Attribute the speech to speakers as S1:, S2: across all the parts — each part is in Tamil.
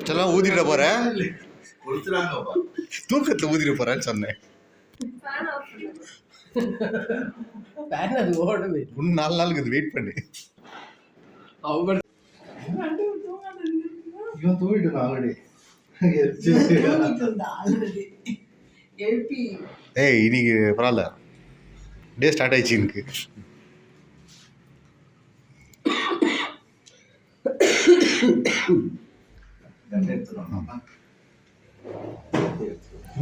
S1: செல்லம் ஊதிட போகிறேன், தூக்கத்தில் ஊதிட போகிறேன்னு சொன்னேன். இன்னும் 4 நாளுக்கு இது வெயிட் பண்ணு.
S2: இவன் தூங்கிட்டு ஆல்ரெடி.
S1: ஏய் இன்னைக்கு பரவாயில்ல, டே ஸ்டார்ட் ஆயிடுச்சு எனக்கு.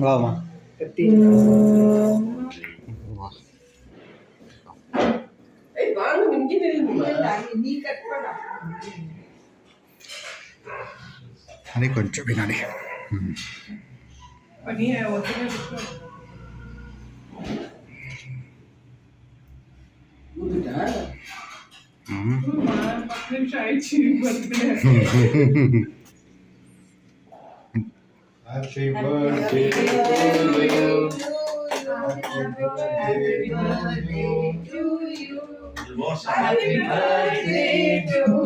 S1: வாமா అని కొంచెం వినాలి.
S2: Happy birthday to you. Happy birthday to you. Happy birthday to you.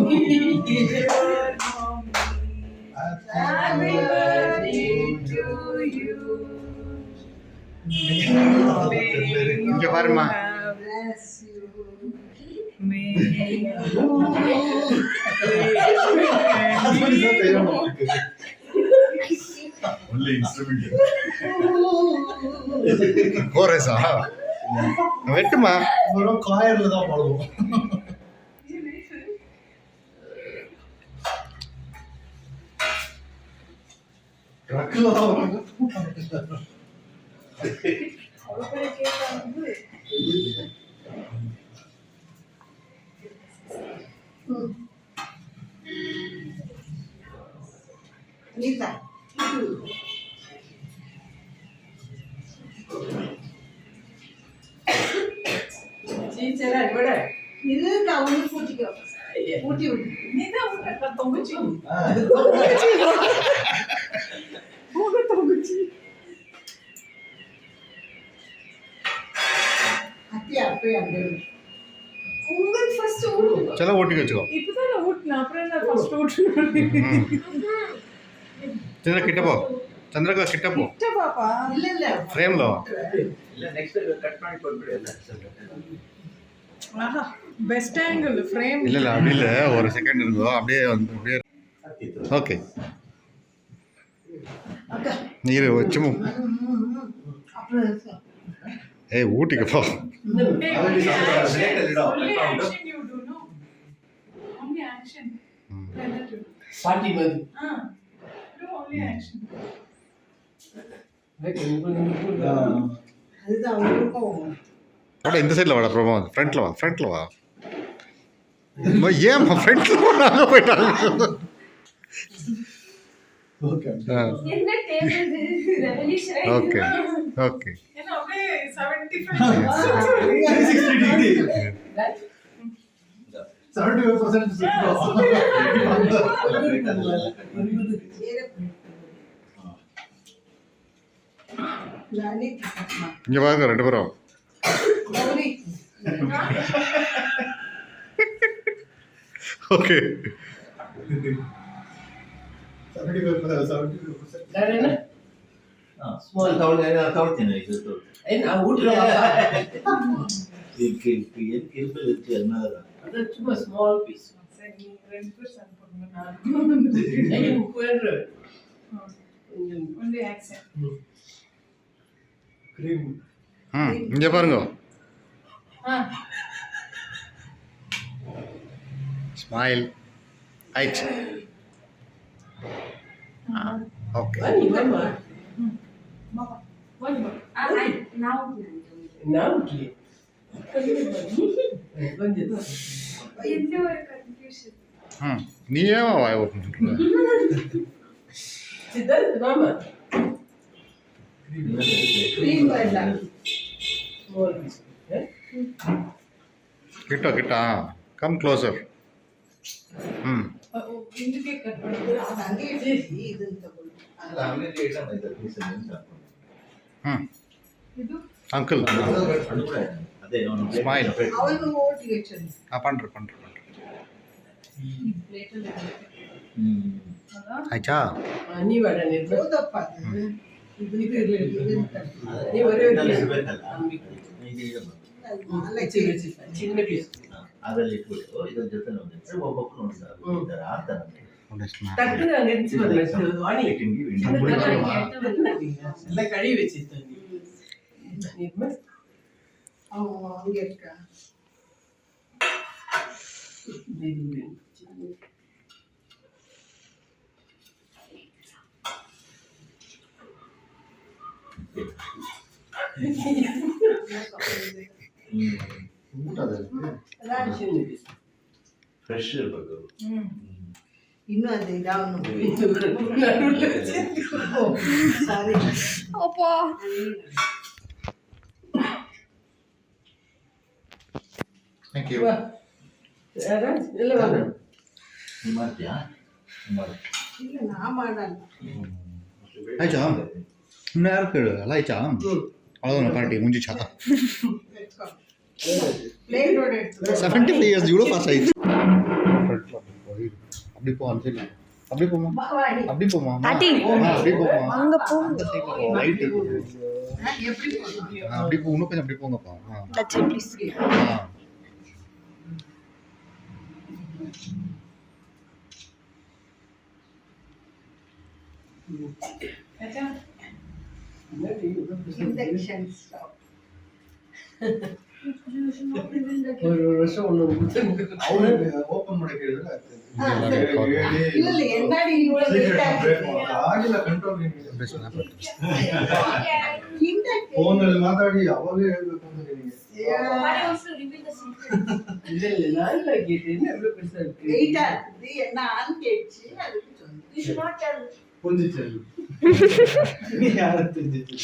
S2: Happy birthday to you.
S1: இங்க பாருமா.
S3: Bless you.
S2: Only instrument.
S1: கோரஸா வெட்டுமா.
S2: ஒரு காயர்ல தான் பாடுவோம். ட்ரக்ல தான் வரும்.
S3: Lisa.
S4: சீச்சரா இவட
S3: இது கவுனி பூட்டிக்கோ. பூட்டி விட்டு.
S4: நீதான் உங்க தொங்குச்சி.
S3: அத்தி அப்பே அங்கே. உங்களுக்கு ஃபர்ஸ்ட் ஓடு.
S1: चलो ஓட்டிக்கு வெச்சுக்கோ.
S4: இப்பதான் நான் ஓட்னா அப்புறம் நான் ஃபர்ஸ்ட் ஓட்றேன்.
S1: சந்திர கிட்ட போ. சந்திரகா கிட்ட போ.
S4: கிட்ட பாப்பா.
S3: இல்ல
S1: ஃப்ரேம்ல வா.
S5: இல்ல நெக்ஸ்ட் கட் பண்ணி போடுறேன்.
S4: ஆஹா பெஸ்ட் ஆங்கிள் ஃப்ரேம்.
S1: இல்ல அப்படி இல்ல, ஒரு செகண்ட் இருந்தோ அப்படியே வந்து அப்படியே. ஓகே
S3: அக்கா.
S1: நீர் வச்சுமோ.
S3: அப்புறம்
S1: ஏய் ஊட்டிக்கு போ.
S4: Only action you do, no? Only action.
S6: Party மாதிரி.
S4: Do only action.
S3: அதுதான் அவங்களுக்கும்.
S1: அட இந்த சைடுல வாடா பிரபா, ஃப்ரண்ட்ல வா, ஃப்ரண்ட்ல வா. ஏம்மா ஃப்ரண்ட்ல போனாங்க போயிட்டாங்க.
S2: ஓகே.
S7: என்ன டேபிள் இது ரெவல்யூஷன்.
S1: Okay okay.
S4: என்ன அப்படியே 75
S2: 360 degree. 75%
S1: இங்க பாருங்க ரெண்டு பேரும். ஓகே
S2: 75%.
S6: வேற என்ன?
S5: ஸ்மால் தவிர்த்தேன் இது.
S6: நான் ஊட்டுறேன்.
S5: இருக்கு இருக்கு அதனால
S6: அது சும்மா ஸ்மால் பீஸ்.
S4: சரி 2% போடுங்க.
S6: ஐயோ குயர்.
S4: Only action.
S2: Cream.
S1: இங்க பாருங்க. ஸ்மைல். ஹைட். ஓகே.
S6: என்னம்மா?
S4: One more.
S7: Now
S6: நான் ஊட்டி. கொஞ்சம்
S7: என்ன ஒரு கன்ஃபியூஷன்.
S1: நீ ஏன் வாய் ஓப்பன் பண்ற?
S6: சித்தார்த் மாமா.
S3: Cream வேண்டாம்.
S6: Small piece.
S1: கிட்ட கிட்ட கம் க்ளோசர்.
S4: இதுக்கே கட் பண்ணுங்க.
S3: அங்கே இது தಗೊಳ್ಳಿ.
S5: அவங்களுக்கு ஐட்டம் ಇದೆ ಪೀಸ್
S4: ಇದು
S1: ಅಂಕಲ್
S5: ಅದೇ ಅವನು
S1: ಸ್ಮೈಲ್
S3: ಅವನು ಓಟಿಗೆ ಹೆಚ್ಚು.
S1: ಪಂಡ್ರೆ
S4: ಪ್ಲೇಟ್ ಅಲ್ಲಿ
S5: ಹ್ಮ್
S4: ಅಲ್ಲ
S1: ஆயிடுச்சா
S6: நீ வர நிர்மல்
S3: போதப்பா அது.
S6: இது இருக்கு. நீ ஒரே ஒரு piece. ಚಿನ್ನ ಪೀಸ್
S5: ಅದರಲ್ಲಿ ಇಟ್ಬಿಟ್ಟು ಇದ್ರ ಜೊತೆ ಒಂದಿಟ್ಟು ಒಬ್ಬೊಬ್ಬರು ನೋಡ್ತಾರೆ ಆಡ್ತಾರೆ
S6: ಟಕ್ಕನ ನೆನ್ಸಿ ಬಂದ್ಬಿಟ್ಟು ವಾಣಿ ಎಲ್ಲ ಕಳಿ வெச்சிட்டு ನಿರ್ಮಲ್
S3: அங்கே இருக்கா
S2: ಊಟ ಅದಕ್ಕೆ
S6: ಚಿನ್ನ ಪೀಸ್
S5: ಫ್ರೆಶ್ ಇರಬೇಕು
S3: இன்னும் அது இதாகணும் சாரி
S7: அப்பா
S1: ಥ್ಯಾಂಕ್ ಯು
S6: ಎಲ್ಲ ಬಂದ
S5: ನೀವು ಮಾಡ್ತೀಯಾ ಮಾಡು
S3: இல்லை நான் ಮಾಡಲ್ಲ
S1: ಆಯ್ತಾ ಇನ್ನು ಯಾರು ಕೇಳು ಅಲ್ಲ ಆಯ್ತಾ ಅவ்வளோதான் ಪಾರ್ಟಿ ಮುಂಜಿಚಾ
S3: பிளேட் ரோடு எடுத்து
S1: 75 இயர்ஸ் இவ்வளோ பாஸ் ஆயிடுச்சு அப்படி போ அந்த சைடு அப்படி போமா
S3: பாவாடி
S1: அப்படி போமா
S7: பாட்டி.
S1: அப்படி போமா
S7: அங்க போ.
S1: அந்த சைடுல போ ரைட்
S3: எப்படி போகணும்
S1: அப்படி போ இன்னும் கொஞ்சம் அப்படி போங்கப்பா
S7: லட்சம் ப்ளீஸ்
S3: இண்டக்ஷன் ஸ்டவ்
S6: ஒரு வருஷம் ஒன்று
S2: ಅವ್ರು ಓಪನ್ ಮಾಡಕ್ಕೆ ಹೇಳಿದ್ರೆ
S3: இல்ல இல்ல என்னடி இவ்வளவு லேட் ஆகுது
S2: ಆಗಿಲ್ಲ ಕಂಟ್ರೋಲ್
S3: இண்டக்ஷன்
S2: ಫೋನ್ ಅಲ್ಲಿ ಮಾತಾಡಿ ಅವಾಗೇ ಹೇಳ್ಬೇಕು ಅಂತ ನಿನಗೆ
S6: இல்லை இல்லை நல்லா கேட்டேன் எவ்வளோ பெருசாக இருக்கு
S3: வெயிட்டா இருக்குது என்ன ஆன் கேட்ச்சு அதுக்கு சொன்னேன்
S2: ಪುಂಜಿಚಲ್ಲಿ ಯಾರು ತಿಂದಿತ್ತು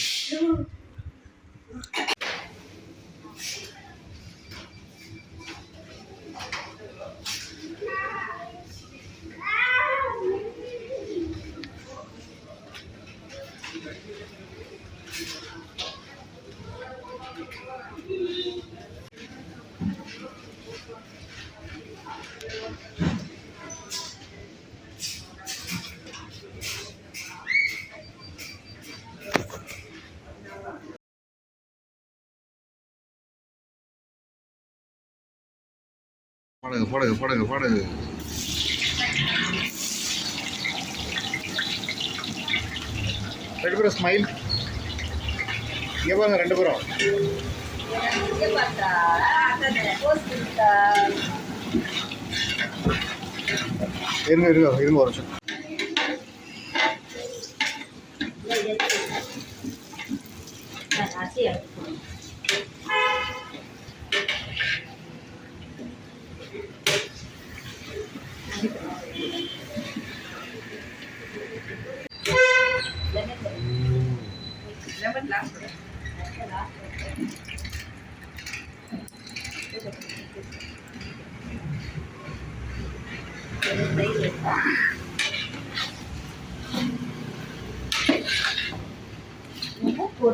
S1: போடுங்க போடுங்க போடுங்க போடுங்க ரெண்டு பேரும் ஸ்மைல் இங்கே பாருங்க ரெண்டு பேரும் இருங்க இருங்க இருங்க ஒரு நிமிஷம்
S3: லெமன் லாஸ்ட்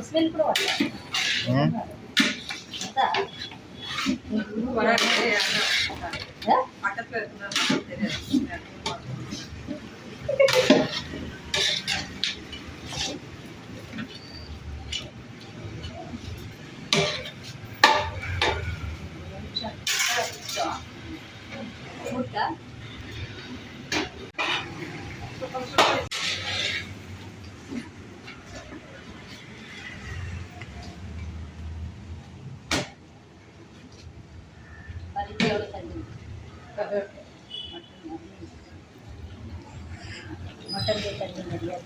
S7: ಸ್ಮೆಲ್ ಕೂಡ
S3: பக்கத்துல இருந்தா தெரியாது
S7: ಮುಟ್ಟ मटन के तंदूर बढ़िया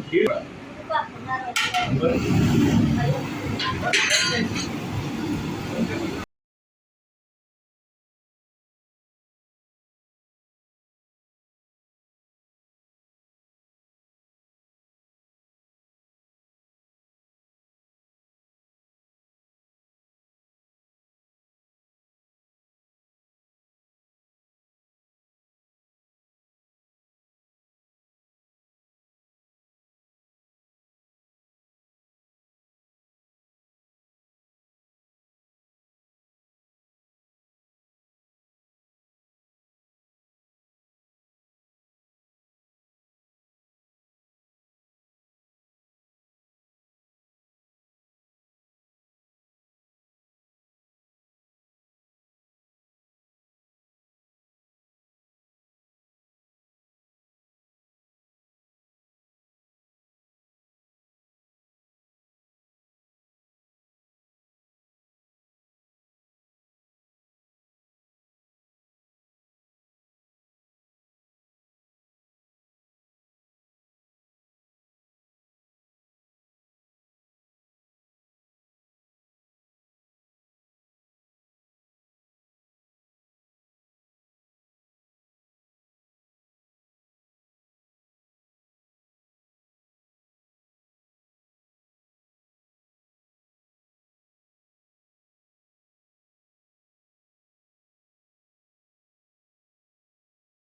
S5: Here.